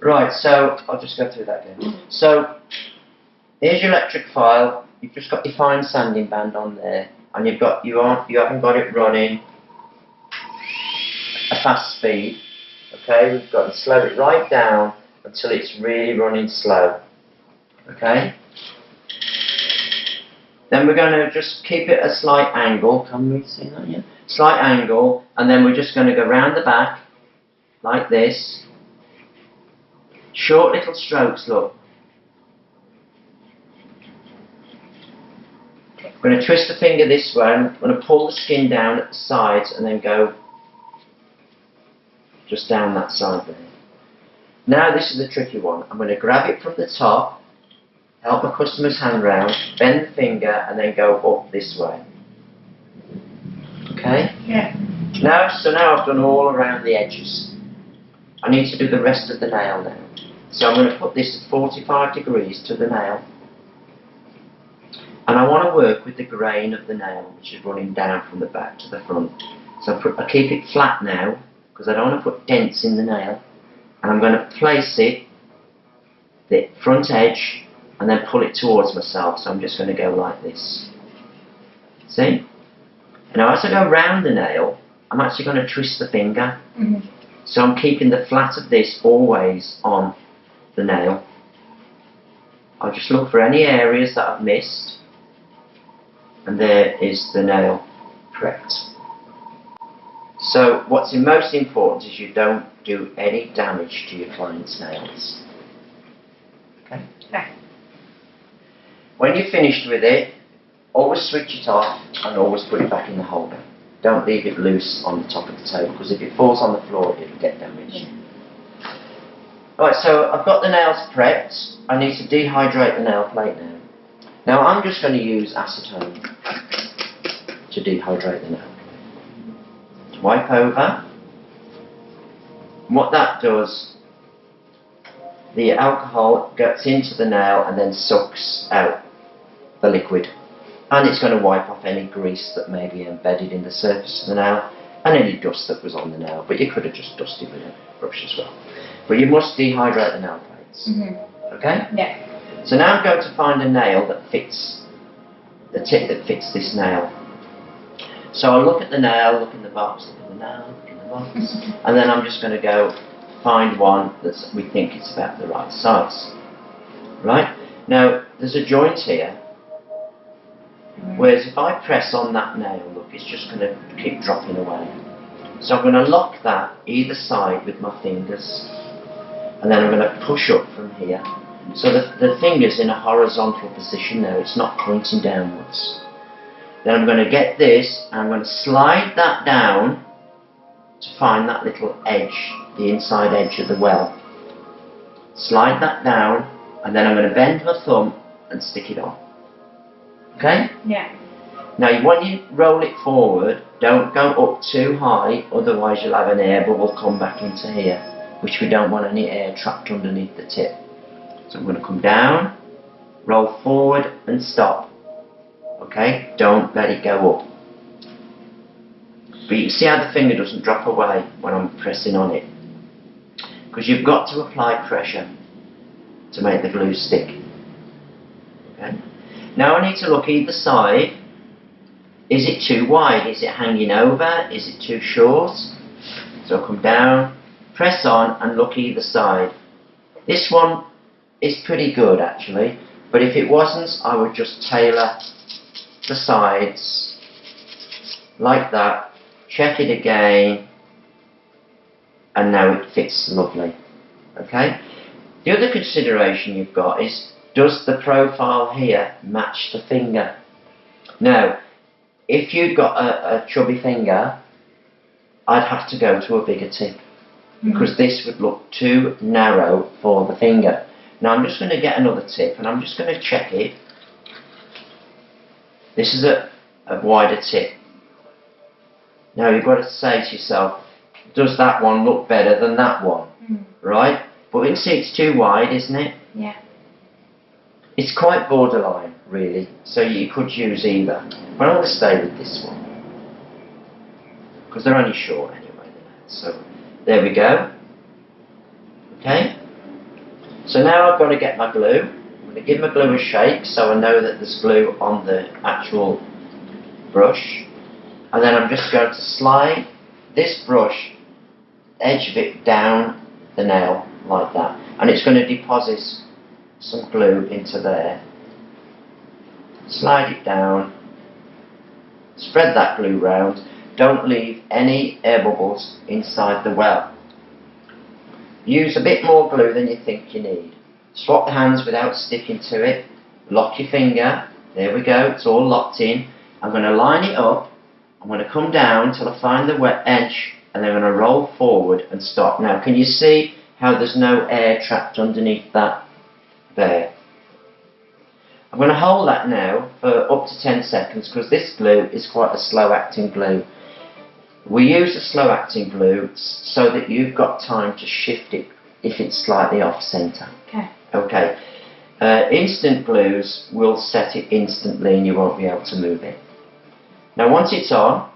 Right, so I'll just go through that again. So here's your electric file. You've just got your fine sanding band on there, and you haven't got it running a fast speed. Okay, we've got to slow it right down until it's really running slow. Okay. Then we're going to just keep it a slight angle. Can we see that yet? Slight angle, and then we're just going to go round the back like this. Short little strokes, look. I'm going to twist the finger this way. I'm going to pull the skin down at the sides and then go just down that side there. Now this is a tricky one. I'm going to grab it from the top, help my customer's hand round, bend the finger and then go up this way. Okay? Yeah. Now I've done all around the edges. I need to do the rest of the nail now. So I'm going to put this at 45 degrees to the nail. And I want to work with the grain of the nail, which is running down from the back to the front. So I keep it flat now, because I don't want to put dents in the nail. And I'm going to place it, the front edge, and then pull it towards myself. So I'm just going to go like this. See? And now as I go round the nail, I'm actually going to twist the finger. Mm-hmm. So I'm keeping the flat of this always on the nail. I'll just look for any areas that I've missed. And there is the nail prepped. So what's most important is you don't do any damage to your client's nails. Okay? Okay. When you're finished with it, always switch it off and always put it back in the holder. Don't leave it loose on the top of the table, because if it falls on the floor it'll get damaged. Right, so I've got the nails prepped. I need to dehydrate the nail plate now. Now I'm just going to use acetone to dehydrate the nail plate. Wipe over. And what that does, the alcohol gets into the nail and then sucks out the liquid. And it's going to wipe off any grease that may be embedded in the surface of the nail and any dust that was on the nail. But you could have just dusted with a brush as well. But you must dehydrate the nail plates. Mm-hmm. Okay? Yeah. So now I'm going to find a nail that fits, the tip that fits this nail. So I'll look at the nail, look in the box, look in the nail, look in the box, and then I'm just going to go find one that we think is about the right size. Right? Now, there's a joint here, whereas if I press on that nail, look, it's just going to keep dropping away. So I'm going to lock that either side with my fingers, and then I'm going to push up from here. So the finger's in a horizontal position now, it's not pointing downwards. Then I'm going to get this, and I'm going to slide that down to find that little edge, the inside edge of the well. Slide that down, and then I'm going to bend my thumb and stick it on. Okay? Yeah. Now when you roll it forward, don't go up too high, otherwise you'll have an air bubble come back into here, which we don't want any air trapped underneath the tip. So I'm going to come down, roll forward and stop. Okay? Don't let it go up. But you can see how the finger doesn't drop away when I'm pressing on it. Because you've got to apply pressure to make the glue stick. Okay? Now I need to look either side. Is it too wide? Is it hanging over? Is it too short? So I'll come down, press on and look either side. This one is pretty good actually, but if it wasn't, I would just tailor the sides like that, check it again, and now it fits lovely. Okay? The other consideration you've got is, does the profile here match the finger? Now, if you've got a chubby finger, I'd have to go to a bigger tip, because this would look too narrow for the finger. Now I'm just going to get another tip and I'm just going to check it. This is a wider tip. Now you've got to say to yourself, does that one look better than that one? Right? But we can see it's too wide, isn't it? Yeah. It's quite borderline, really, so you could use either. But I'm going to stay with this one, because they're only short anyway. So, there we go. Okay? So now I've got to get my glue. I'm going to give my glue a shake so I know that there's glue on the actual brush. And then I'm just going to slide this brush, edge of it down the nail like that. And it's going to deposit some glue into there. Slide it down. Spread that glue round. Don't leave any air bubbles inside the well. Use a bit more glue than you think you need. Swap the hands without sticking to it. Lock your finger. There we go. It's all locked in. I'm going to line it up. I'm going to come down till I find the wet edge, and then I'm going to roll forward and stop. Now, can you see how there's no air trapped underneath that there? I'm going to hold that now for up to 10 seconds because this glue is quite a slow acting glue. We use a slow acting glue so that you've got time to shift it if it's slightly off centre. Okay. Instant glues will set it instantly and you won't be able to move it. Now once it's on,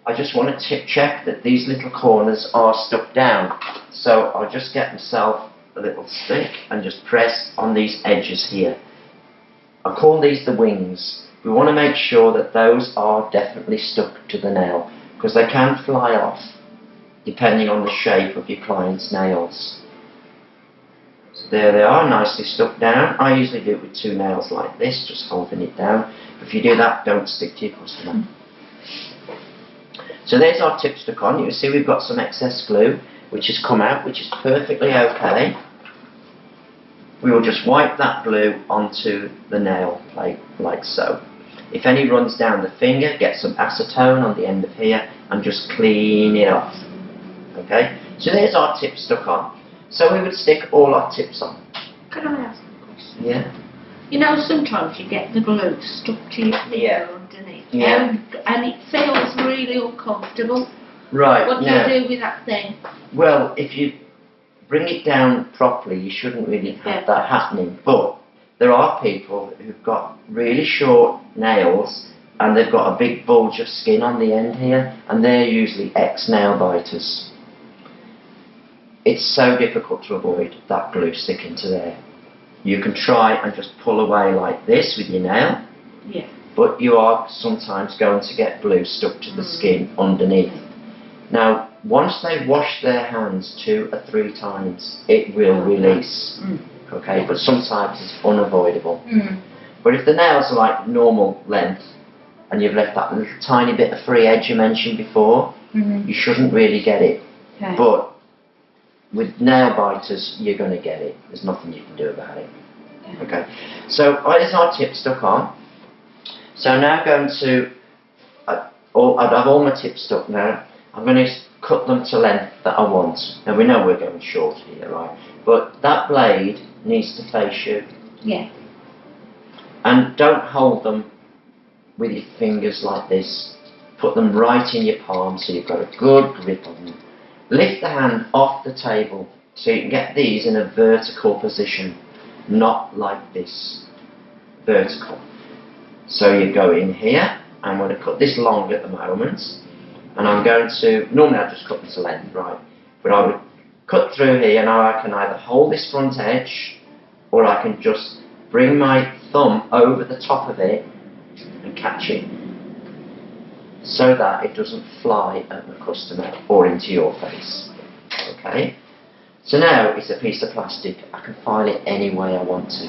I just want to check that these little corners are stuck down. So I'll just get myself a little stick and just press on these edges here. I call these the wings. We want to make sure that those are definitely stuck to the nail because they can fly off depending on the shape of your client's nails. So there they are, nicely stuck down. I usually do it with 2 nails like this, just holding it down. If you do that, don't stick to your customer. So there's our tip stuck on. You can see we've got some excess glue which has come out, which is perfectly okay. We will just wipe that glue onto the nail plate like so. If any runs down the finger, get some acetone on the end of here and just clean it off. Okay, so there's our tip stuck on. So we would stick all our tips on. Can I ask a question? Yeah. You know, sometimes you get the glue stuck to your finger underneath, and it feels really uncomfortable. Right. What do you do with that thing? Well, if you bring it down properly, you shouldn't really have that happening. But there are people who've got really short nails and they've got a big bulge of skin on the end here, and they're usually ex-nail biters. It's so difficult to avoid that glue sticking to there. You can try and just pull away like this with your nail, but you are sometimes going to get glue stuck to the skin underneath. Now, once they've washed their hands 2 or 3 times, it will release. Okay, but sometimes it's unavoidable. But if the nails are like normal length and you've left that little tiny bit of free edge you mentioned before, you shouldn't really get it. But with nail biters, you're going to get it. There's nothing you can do about it. Okay, so there's our tip stuck on. So now I'm going to, I've all my tips stuck now. I'm going to cut them to length that I want. Now we know we're going short here, right? But that blade needs to face you. And don't hold them with your fingers like this. Put them right in your palm so you've got a good grip on them. Lift the hand off the table so you can get these in a vertical position, not like this. Vertical. So you go in here. I'm going to cut this long at the moment, and I'm going to, normally I just cut this to length, right? But I would cut through here. Now I can either hold this front edge, or I can just bring my thumb over the top of it and catch it, so that it doesn't fly at the customer or into your face. Okay? So now it's a piece of plastic. I can file it any way I want to.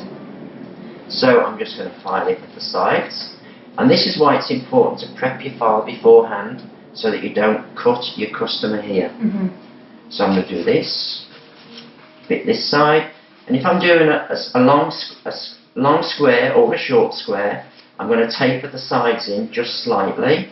So I'm just going to file it at the sides. And this is why it's important to prep your file beforehand so that you don't cut your customer here. So I'm going to do this, bit this side. And if I'm doing a long square or a short square, I'm going to taper the sides in just slightly.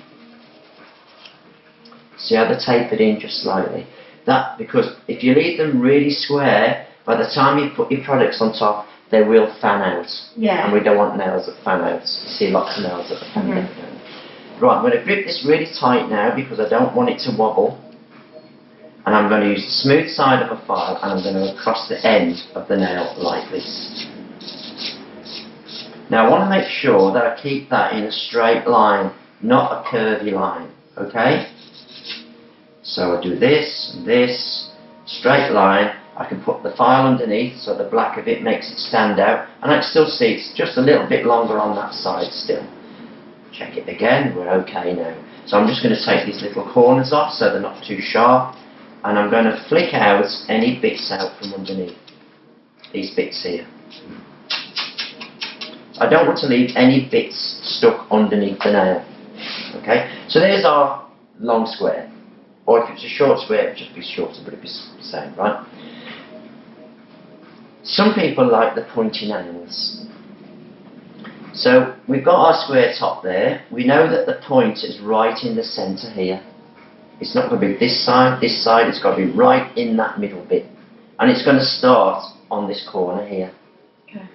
See how they're tapered in just slightly? That, because if you leave them really square, by the time you put your products on top, they will fan out. And we don't want nails that fan out. You see lots of nails that fan out. Right, I'm going to grip this really tight now because I don't want it to wobble. And I'm going to use the smooth side of a file and I'm going to go across the end of the nail like this. Now I want to make sure that I keep that in a straight line, not a curvy line. Okay? So I do this and this, straight line, I can put the file underneath so the black of it makes it stand out, and I can still see it's just a little bit longer on that side still. Check it again, we're okay now. So I'm just going to take these little corners off so they're not too sharp, and I'm going to flick out any bits out from underneath, these bits here. I don't want to leave any bits stuck underneath the nail. Okay, so there's our long square, or if it's a short square it would just be shorter, but it'd be the same, right? Some people like the pointy nails. So we've got our square top there. We know that the point is right in the centre here. It's not going to be this side, it's got to be right in that middle bit. And it's going to start on this corner here. Okay.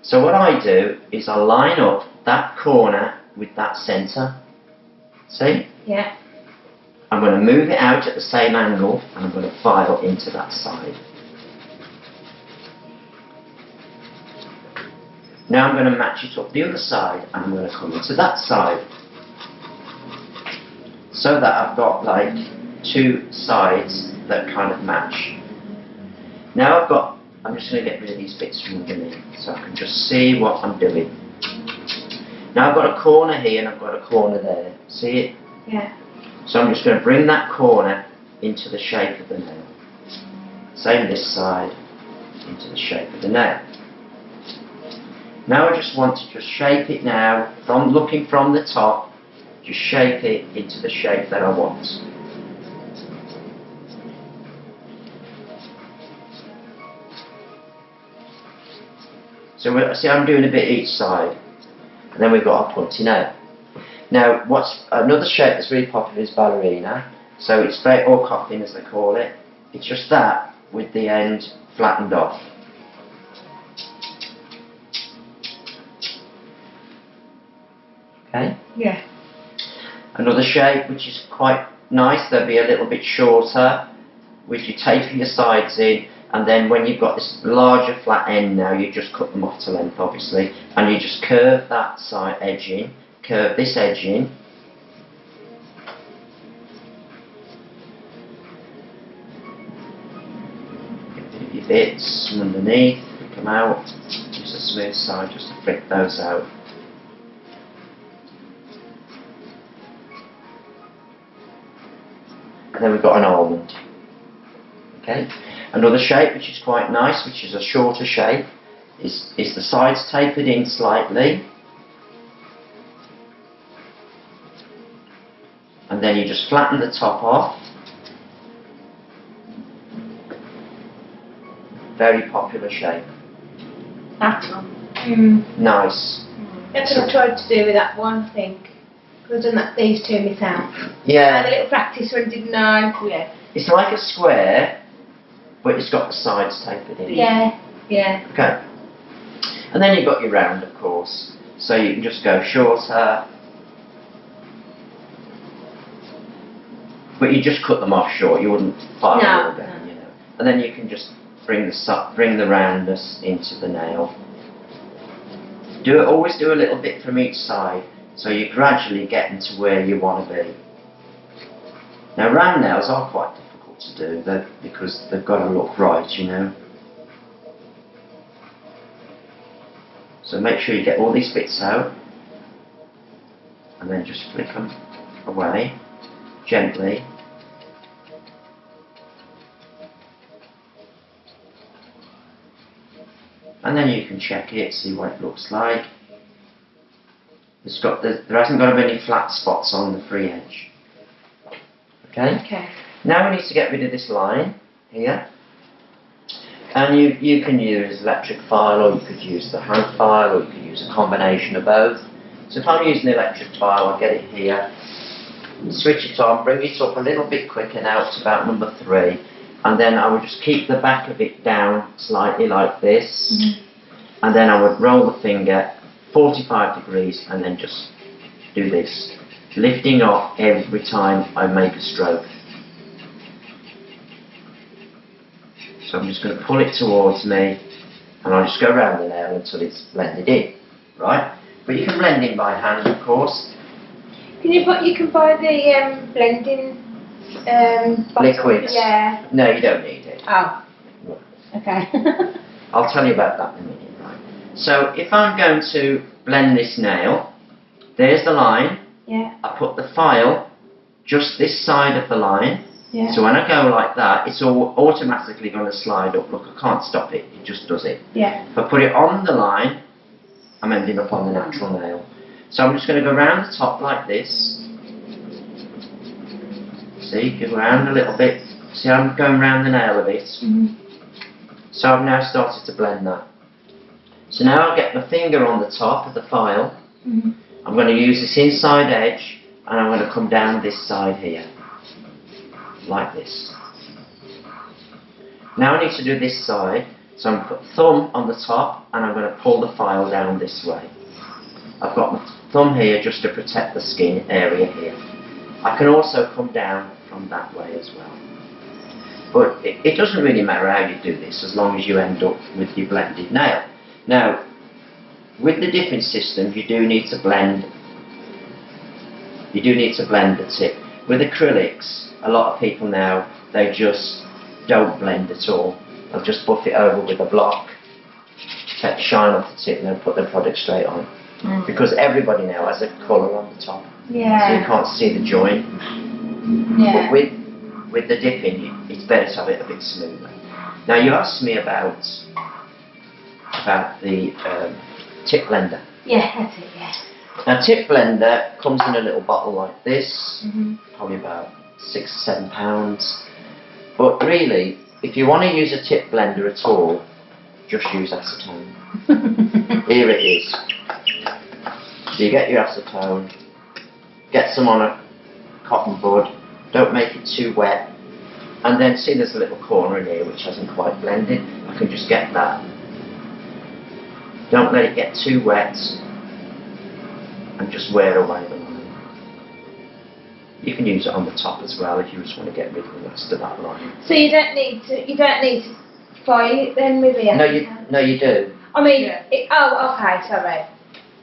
So what I do is I line up that corner with that centre. See? Yeah. I'm going to move it out at the same angle, and I'm going to file into that side. Now I'm going to match it up the other side, and I'm going to come into that side. So that I've got like two sides that kind of match. Now I'm just going to get rid of these bits from underneath so I can just see what I'm doing. Now I've got a corner here and I've got a corner there. See it? Yeah. So I'm just going to bring that corner into the shape of the nail. Same this side, into the shape of the nail. Now I just want to just shape it now, from looking from the top, just shape it into the shape that I want. So see, I'm doing a bit each side, and then we've got our pointy nail. Now, what's another shape that's really popular is ballerina. So it's straight or coffin, as they call it. It's just that with the end flattened off. Okay? Yeah. Another shape which is quite nice, they'll be a little bit shorter, which you taper your sides in, and then when you've got this larger flat end now, you just cut them off to length obviously, and you just curve that side edge in, curve this edge in, get rid of your bits from underneath, flick them out, use a smooth side just to flick those out. And then we've got an almond. Okay. Another shape which is quite nice, which is a shorter shape, is the sides tapered in slightly, and then you just flatten the top off. Very popular shape. That one. Nice. That's what I tried to do with that one, I think. I've done these two myself. I Yeah. had a little practice when I didn't know. Yeah. It's like a square, but it's got the sides tapered in. Yeah. Yeah. Okay. And then you've got your round, of course. So you can just go shorter, but you just cut them off short. You wouldn't file them all down, you know. And then you can just bring the roundness into the nail. Always do a little bit from each side, so you're gradually getting to where you want to be. Now round nails are quite difficult to do because they've got to look right, you know. So make sure you get all these bits out, and then just flick them away gently. And then you can check it, see what it looks like. There hasn't got to be any flat spots on the free edge. Okay? Okay. Now we need to get rid of this line here. And you can use electric file, or you could use the hand file, or you could use a combination of both. So if I'm using the electric file, I'll get it here, switch it on, bring it up a little bit quicker now to about number 3. And then I would just keep the back of it down slightly like this, and then I would roll the finger 45 degrees and then just do this, lifting off every time I make a stroke. So I'm just going to pull it towards me, and I'll just go around the nail until it's blended in, right? But you can blend in by hand, of course. You can buy the blending Liquids? Yeah. No, you don't need it. Oh. Okay. I'll tell you about that in a minute, right? So if I'm going to blend this nail, there's the line. Yeah. I put the file just this side of the line. Yeah. So when I go like that, it's all automatically going to slide up. Look, I can't stop it. It just does it. Yeah. If I put it on the line, I'm ending up on the natural nail. So I'm just going to go around the top like this. See, go around a little bit. See, I'm going around the nail a bit. Mhm. So I've now started to blend that. So now I'll get my finger on the top of the file. Mhm. I'm going to use this inside edge and I'm going to come down this side here. Like this. Now I need to do this side. So I'm going to put thumb on the top and I'm going to pull the file down this way. I've got my thumb here just to protect the skin area here. I can also come down from that way as well. But it doesn't really matter how you do this as long as you end up with your blended nail. Now, with the dipping system, you do need to blend. You do need to blend the tip. With acrylics, a lot of people now, they just don't blend at all. They'll just buff it over with a block, take the shine off the tip, and then put the product straight on. Because everybody now has a colour on the top, Yeah. so you can't see the joint. Yeah. But with the dipping, it's better to have it a bit smoother. Now you asked me about the tip blender. Yeah, that's it, yeah. Now tip blender comes in a little bottle like this, Mhm. probably about £6-7. But really, if you want to use a tip blender at all, just use acetone. Here it is. So you get your acetone, get some on a cotton bud, don't make it too wet, and then see there's a little corner in here which hasn't quite blended. I can just get that. Don't let it get too wet, and just wear away the line. You can use it on the top as well if you just want to get rid of the rest of that line. So you don't need to file it then with the No, you do. I mean, Yeah. oh, okay, sorry.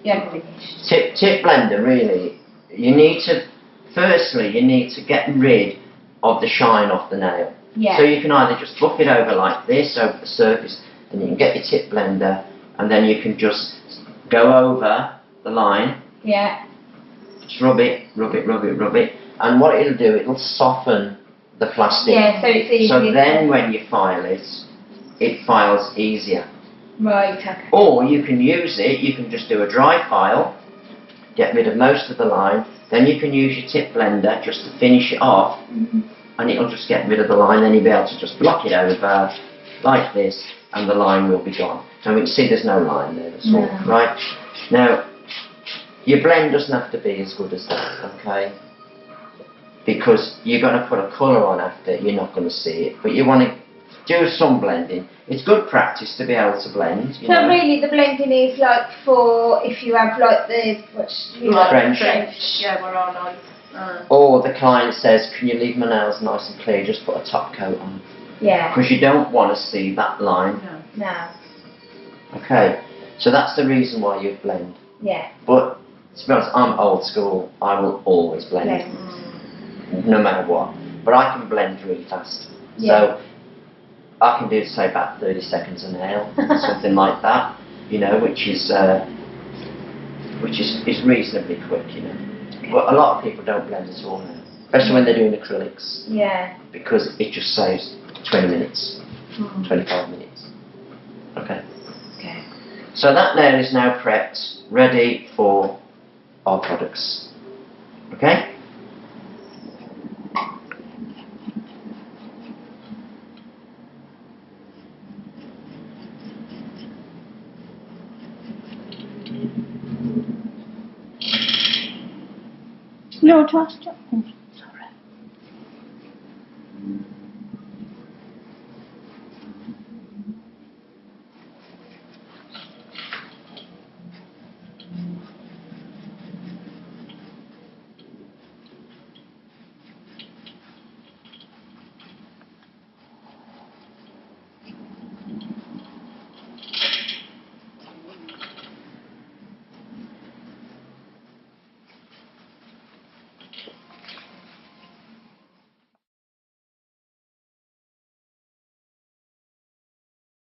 You haven't finished. Tip blender, really, you need to get rid of the shine off the nail. Yeah. So you can either just buff it over like this, over the surface, and you can get your tip blender, and then you can just go over the line, Yeah. just rub it, and what it'll do, it'll soften the plastic. Yeah, so it's easier. So then when you file it, it files easier. Right, okay. Or you can use it, you can just do a dry file, get rid of most of the line, then you can use your tip blender just to finish it off, and it'll just get rid of the line, then you'll be able to just block it over like this, and the line will be gone. So we can see there's no line there at all, No. right? Now, your blend doesn't have to be as good as that, okay? Because you're going to put a colour on after, you're not going to see it, but you want to do some blending. It's good practice to be able to blend, you So know. really the blending is like for if you have like the French. Yeah, we're all like. Or the client says, can you leave my nails nice and clear, just put a top coat on. Yeah. Because you don't want to see that line. No. Okay, so that's the reason why you blend. Yeah. But to be honest, I'm old school, I will always blend. No matter what. But I can blend really fast. Yeah. So I can do, say, about 30 seconds a nail, something like that, you know, which is reasonably quick, you know. But a lot of people don't blend at all now, especially when they're doing acrylics, Yeah. because it just saves 20 minutes, 25 minutes. Okay. Okay. So that nail is now prepped, ready for our products. Okay? No, trust.